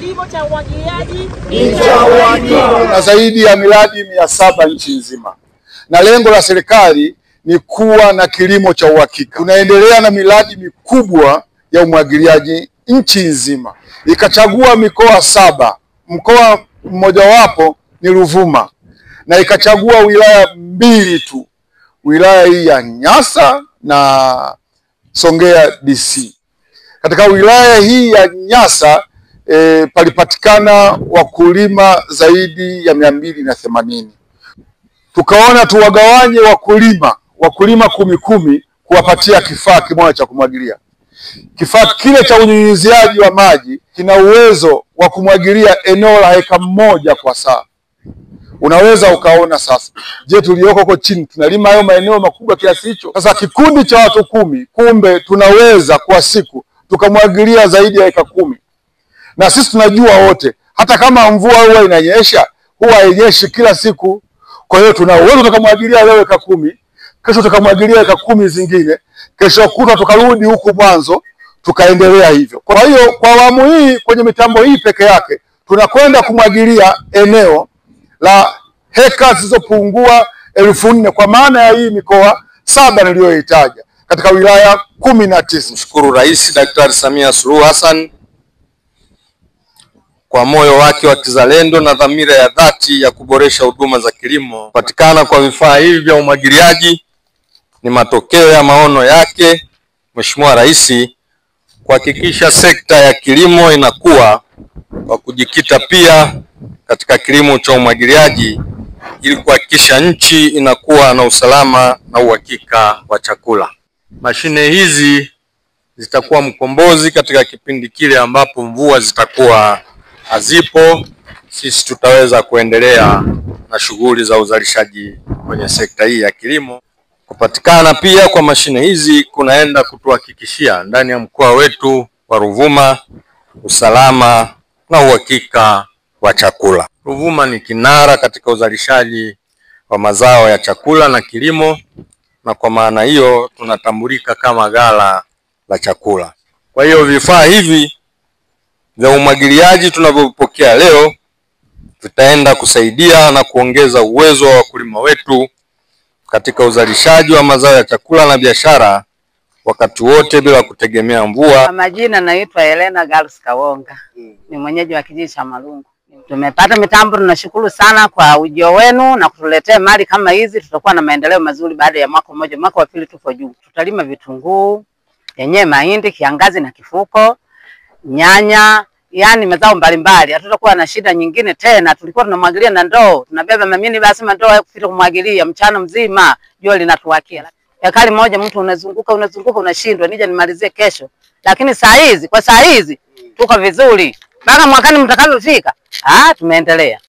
kilimo cha umwagiliaji na zaidi ya miradi 700 nchi nzima. Na lengo la serikali ni kuwa na kilimo cha uhakika. Tunaendelea na miradi mikubwa ya umwagiliaji nchi nzima. Ikachagua mikoa 7. Mkoa mmojawapo ni Ruvuma. Na ikachagua wilaya 2 tu. Wilaya hii ya Nyasa na Songea DC. Katika wilaya hii ya Nyasa palipatikana wakulima zaidi ya 280. Tukaona tuwagawanye wakulima 10 kuwapatia kifaa kimoja cha kumwagilia. Kifaa kile cha unyunyiziaji wa maji kina uwezo wa kumwagilia eneo la heka 1 kwa saa. Unaweza ukaona sasa, je, tulioko huko chini tunalima hayo maeneo makubwa kiasi hicho? Sasa kikundi cha watu 10, kumbe tunaweza kwa siku tukamwagilia zaidi ya heka 10. Na sisi tunajua wote, hata kama mvua huwa inanyesha, huwa hainyeshi kila siku. Kwa hiyo tuna uwezo tukamwagilia leo heka 10, kesho tukamwagilia heka 10 zingine, kesho kutwa tukarudi huku mwanzo, tukaendelea hivyo. Kwa hiyo kwa awamu hii kwenye mitambo hii peke yake tunakwenda kumwagilia eneo la heka zisizopungua 4,000 kwa maana ya hii mikoa 7 niliyoitaja katika wilaya 19. Mshukuru Rais Daktari Samia Suluhu Hassan kwa moyo wake wa kizalendo na dhamira ya dhati ya kuboresha huduma za kilimo. Kupatikana kwa vifaa hivi vya umwagiliaji ni matokeo ya maono yake Mheshimiwa Rais kuhakikisha sekta ya kilimo inakuwa kwa kujikita pia katika kilimo cha umwagiliaji ili kuhakikisha nchi inakuwa na usalama na uhakika wa chakula. Mashine hizi zitakuwa mkombozi katika kipindi kile ambapo mvua zitakuwa hazipo. Sisi tutaweza kuendelea na shughuli za uzalishaji kwenye sekta hii ya kilimo. Kupatikana pia kwa mashine hizi kunaenda kutuhakikishia ndani ya mkoa wetu wa Ruvuma usalama na uhakika wa chakula. Ruvuma ni kinara katika uzalishaji wa mazao ya chakula na kilimo, na kwa maana hiyo tunatambulika kama ghala la chakula. Kwa hiyo vifaa hivi vya umwagiliaji tunavyopokea leo vitaenda kusaidia na kuongeza uwezo wa wakulima wetu katika uzalishaji wa mazao ya chakula na biashara wakati wote bila kutegemea mvua. Majina naitwa Helena Galus Kawonga. Ni mwenyeji wa kijiji cha Malungu. Tumepata mitambo, tunashukuru sana kwa ujio wenu na kutuletea mali kama hizi. Tutakuwa na maendeleo mazuri baada ya mwaka mmoja. Mwaka wa pili tuko juu. Tutalima vitunguu, yenyewe mahindi, kiangazi na kifuko, nyanya, yani mazao mbalimbali. Hatutakuwa na shida nyingine tena. Tulikuwa tunamwagilia na ndoo. Tunabeba mamini basi ndoo ya kufika kumwagilia mchana mzima, jua linatuwakia. Ekari moja mtu unazunguka unashindwa nije nimalizie kesho. Lakini kwa saa hizi tuko vizuri. Mpaka mwakani mtakavyofika, tumeendelea.